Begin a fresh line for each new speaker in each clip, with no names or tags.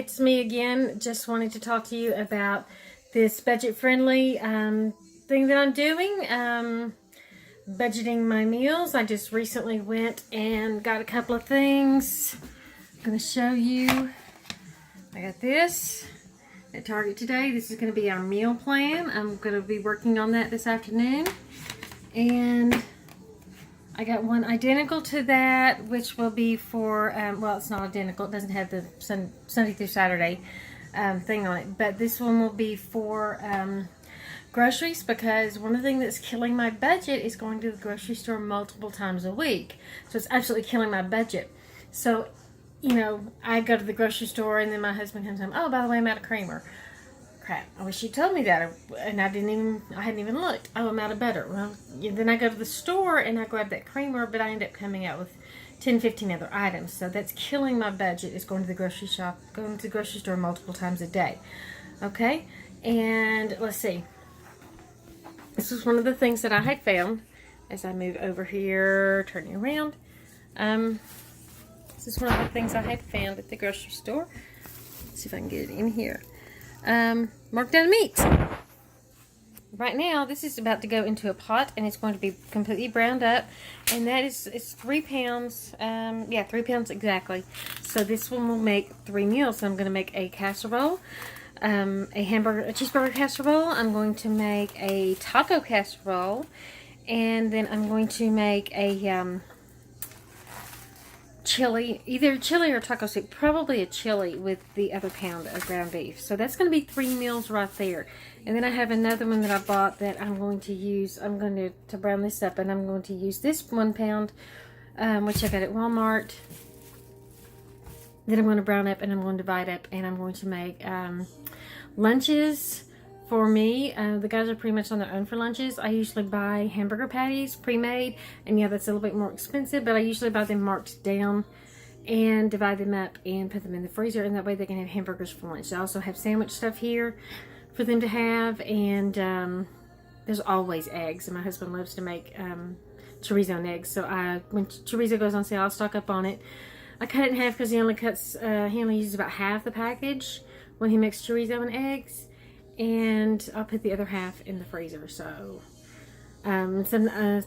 it's me again. Just wanted to talk to you about this budget-friendly thing that I'm doing. Budgeting my meals. I just recently went and got a couple of things. I'm going to show you. I got this at Target today. This is going to be our meal plan. I'm going to be working on that this afternoon. And I got one identical to that, which will be for, well, it's not identical. It doesn't have the Sunday through Saturday thing on it. But this one will be for groceries, because one of the things that's killing my budget is going to the grocery store multiple times a week. So it's absolutely killing my budget. So, you know, I go to the grocery store and then my husband comes home, oh, by the way, I'm out of creamer. Crap, I wish you told me that, and I hadn't even looked. Oh, I'm out of butter. Well, then I go to the store and I grab that creamer, but I end up coming out with 10, 15 other items. So that's killing my budget, is going to the grocery store multiple times a day. Okay, and let's see. This was one of the things that I had found as I move over here, turning around. This is one of the things I had found at the grocery store. Let's see if I can get it in here. Marked down meat. Right now, this is about to go into a pot, and it's going to be completely browned up. And that is, it's 3 pounds. Yeah, 3 pounds exactly. So this one will make 3 meals. So I'm going to make a casserole, a cheeseburger casserole. I'm going to make a taco casserole, and then I'm going to make a chili, either chili or taco soup, probably a chili with the other pound of ground beef. So that's going to be 3 meals right there. And then I have another one that I bought that I'm going to use. I'm going to brown this up, and I'm going to use this 1 pound, which I got at Walmart. Then I'm going to brown up, and I'm going to divide up, and I'm going to make lunches for me. The guys are pretty much on their own for lunches. I usually buy hamburger patties pre-made, and yeah, that's a little bit more expensive, but I usually buy them marked down and divide them up and put them in the freezer, and that way they can have hamburgers for lunch. I also have sandwich stuff here for them to have, and there's always eggs, and my husband loves to make chorizo and eggs, so when chorizo goes on sale, I'll stock up on it. I cut it in half because he only uses about half the package when he makes chorizo and eggs. And I'll put the other half in the freezer. So, the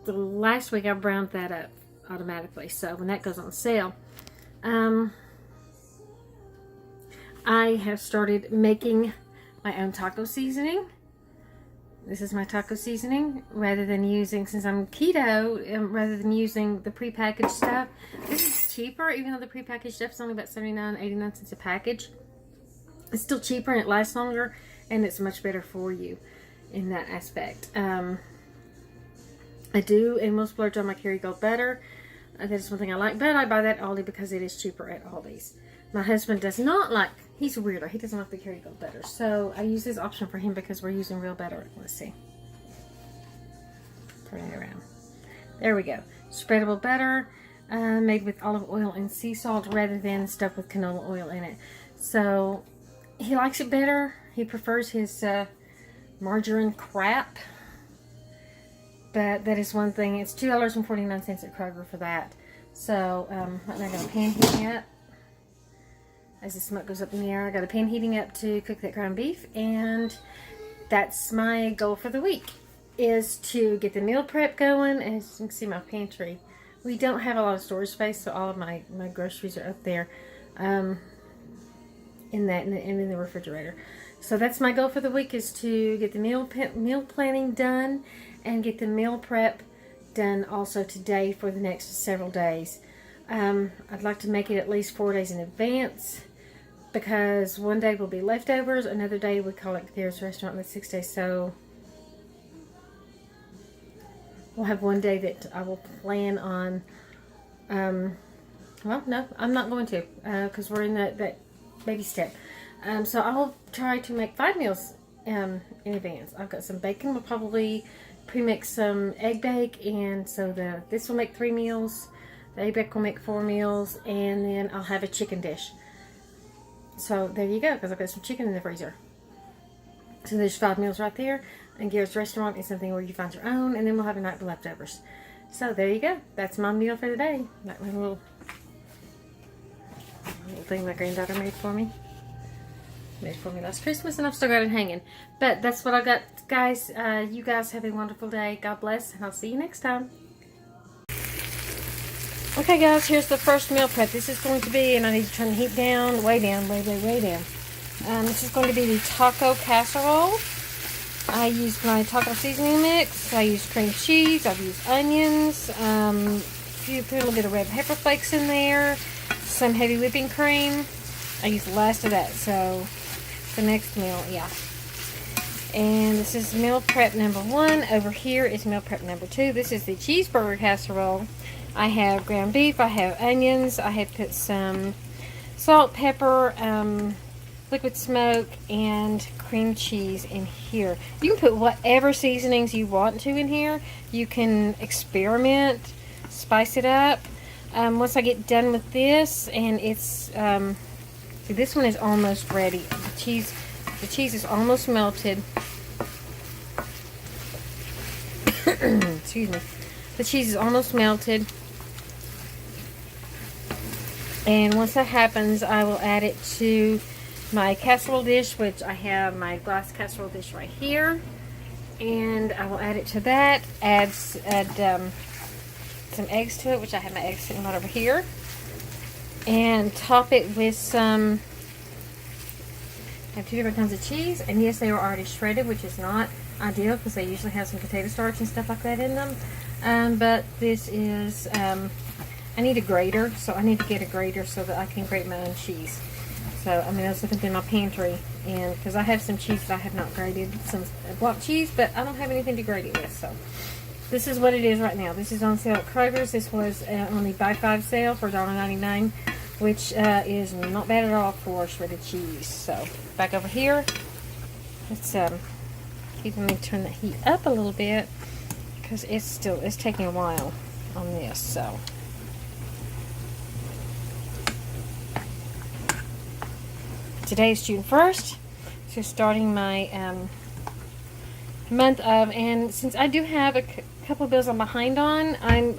last week I browned that up automatically. So when that goes on sale, I have started making my own taco seasoning. This is my taco seasoning, rather than using, since I'm keto, rather than using the prepackaged stuff. This is cheaper, even though the prepackaged stuff is only about 79-89 cents a package. It's still cheaper, and it lasts longer, and it's much better for you in that aspect. I do and will splurge on my Kerrygold butter. That is one thing I like, but I buy that at Aldi because it is cheaper at Aldi's. My husband does not like, he's a weirdo, he doesn't like the Kerrygold butter. So I use this option for him because we're using real butter. Let's see. Turn it around. There we go. Spreadable butter, made with olive oil and sea salt rather than stuff with canola oil in it. So he likes it better. He prefers his margarine crap. But that is one thing. It's $2.49 at Kroger for that. So right now I got a pan heating up. As the smoke goes up in the air, I got a pan heating up to cook that ground beef. And that's my goal for the week, is to get the meal prep going. As you can see, my pantry, we don't have a lot of storage space, so all of my groceries are up there. In the refrigerator. So that's my goal for the week, is to get the meal planning done and get the meal prep done also today for the next several days. I'd like to make it at least 4 days in advance, because one day will be leftovers, another day we call it There's Restaurant, and 6 days. So we'll have one day that I will plan on. Well, no, I'm not going to, because we're in that baby step. So I'll try to make 5 meals in advance. I've got some bacon. We'll probably pre-mix some egg bake, and so this will make 3 meals. The egg bake will make 4 meals, and then I'll have a chicken dish. So there you go, because I've got some chicken in the freezer. So there's 5 meals right there. And Garrett's Restaurant is something where you find your own, and then we'll have a night of leftovers. So there you go. That's my meal for today. That was a little little thing my granddaughter made for me. Made for me last Christmas, and I've still got it hanging. But that's what I got, guys. You guys have a wonderful day. God bless, and I'll see you next time. Okay, guys, here's the first meal prep. This is going to be, and I need to turn the heat down, way down. This is going to be the taco casserole. I used my taco seasoning mix. I used cream cheese. I've used onions. Put a little bit of red pepper flakes in there. Some heavy whipping cream. I used the last of that, so the next meal, yeah. And this is meal prep number 1. Over here is meal prep number 2. This is the cheeseburger casserole. I have ground beef. I have onions. I have put some salt, pepper, liquid smoke, and cream cheese in here. You can put whatever seasonings you want to in here. You can experiment, spice it up. Once I get done with this, and it's see, this one is almost ready. The cheese is almost melted. Excuse me. The cheese is almost melted. And once that happens, I will add it to my casserole dish, which I have my glass casserole dish right here. And I will add it to that. Add some eggs to it, which I have my eggs sitting right over here. And top it with some, I have 2 different kinds of cheese. And yes, they are already shredded, which is not ideal because they usually have some potato starch and stuff like that in them. But this is, I need a grater, so I need to get a grater so that I can grate my own cheese. So, I was looking through my pantry, and because I have some cheese that I have not grated, some block cheese, but I don't have anything to grate it with, so this is what it is right now. This is on sale at Kroger's. This was on the buy 5 sale for $1.99, which is not bad at all for shredded cheese. So, back over here, let's let me turn the heat up a little bit, because it's taking a while on this, so. Today is June 1st, so starting my month of, and since I do have a couple of bills I'm behind on, I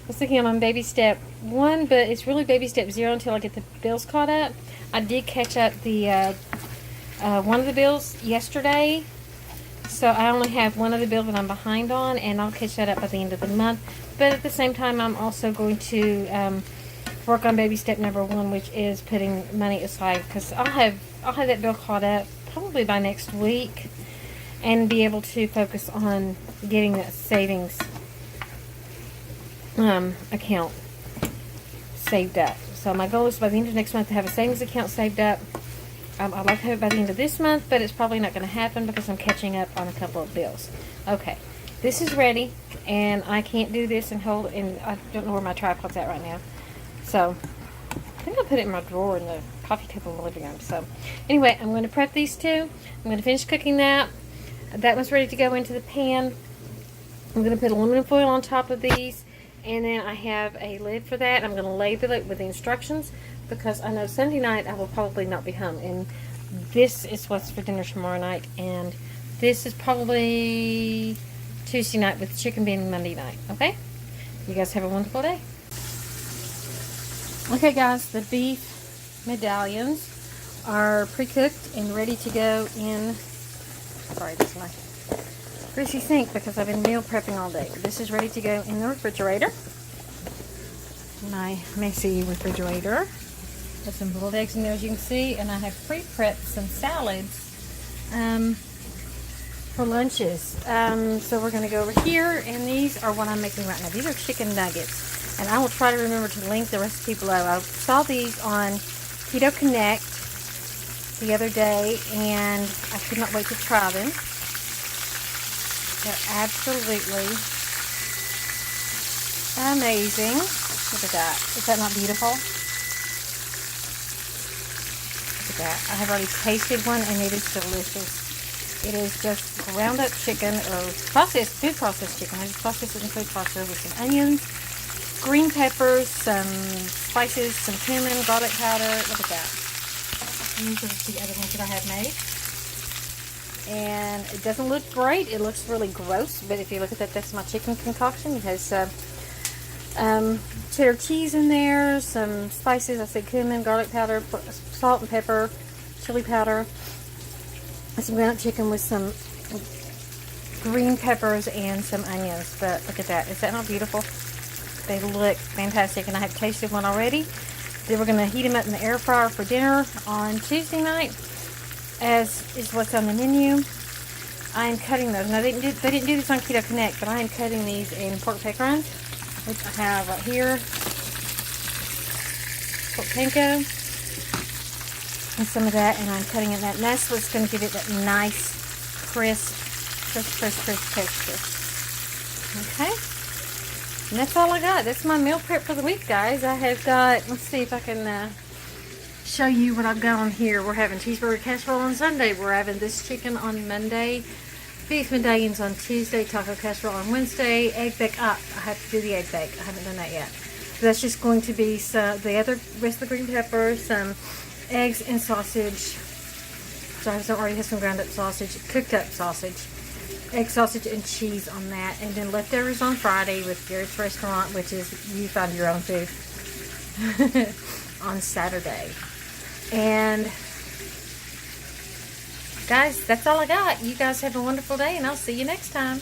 was thinking I'm on baby step 1, but it's really baby step 0 until I get the bills caught up. I did catch up the one of the bills yesterday, so I only have one other bill that I'm behind on, and I'll catch that up by the end of the month. But at the same time, I'm also going to work on baby step number 1, which is putting money aside, because I'll have that bill caught up probably by next week, and be able to focus on getting that savings account saved up. So my goal is by the end of next month to have a savings account saved up. I'd like to have it by the end of this month, but it's probably not going to happen because I'm catching up on a couple of bills. Okay, this is ready, and I can't do this and hold, and I don't know where my tripod's at right now. So, I think I'll put it in my drawer in the coffee table in the living room. So, anyway, I'm going to prep these 2. I'm going to finish cooking that. That one's ready to go into the pan. I'm going to put aluminum foil on top of these. And then I have a lid for that. I'm going to label it with the instructions, because I know Sunday night I will probably not be home. And this is what's for dinner tomorrow night. And this is probably Tuesday night, with chicken being Monday night. Okay? You guys have a wonderful day. Okay, guys, the beef medallions are pre-cooked and ready to go in. Sorry, this is my greasy sink because I've been meal prepping all day. This is ready to go in the refrigerator. My messy refrigerator. Got some boiled eggs in there, as you can see, and I have pre-prepped some salads for lunches. So we're going to go over here, and these are what I'm making right now. These are chicken nuggets. And I will try to remember to link the recipe below. I saw these on Keto Connect the other day, and I could not wait to try them. They're absolutely amazing. Look at that. Is that not beautiful? Look at that. I have already tasted one, and it is delicious. It is just ground up chicken, or food processed chicken. I just processed it in food processor with some onions, green peppers, some spices, some cumin, garlic powder. Look at that. And these are the other ones that I have made. And it doesn't look great. It looks really gross. But if you look at that, that's my chicken concoction. It has cheddar cheese in there, some spices. I said cumin, garlic powder, salt and pepper, chili powder, and some ground chicken with some green peppers and some onions. But look at that. Is that not beautiful? They look fantastic, and I have tasted one already. Then we're going to heat them up in the air fryer for dinner on Tuesday night, as is what's on the menu. I am cutting those. Now, they didn't do this on Keto Connect, but I am cutting these in pork peckerons, which I have right here. Pork panko. And some of that, and I'm cutting it that. And that's what's going to give it that nice, crisp texture. Okay? And that's all I got. That's my meal prep for the week, guys. I have got, let's see if I can show you what I've got on here. We're having cheeseburger casserole on Sunday. We're having this chicken on Monday. Beef medallions on Tuesday. Taco casserole on Wednesday. Egg bake. I have to do the egg bake. I haven't done that yet. So that's just going to be the other rest of the green peppers, some eggs and sausage. So I already have some ground up sausage, cooked up sausage, egg sausage and cheese on that, and then leftovers on Friday with Garrett's Restaurant, which is you find your own food, on Saturday. And guys, that's all I got. You guys have a wonderful day, and I'll see you next time.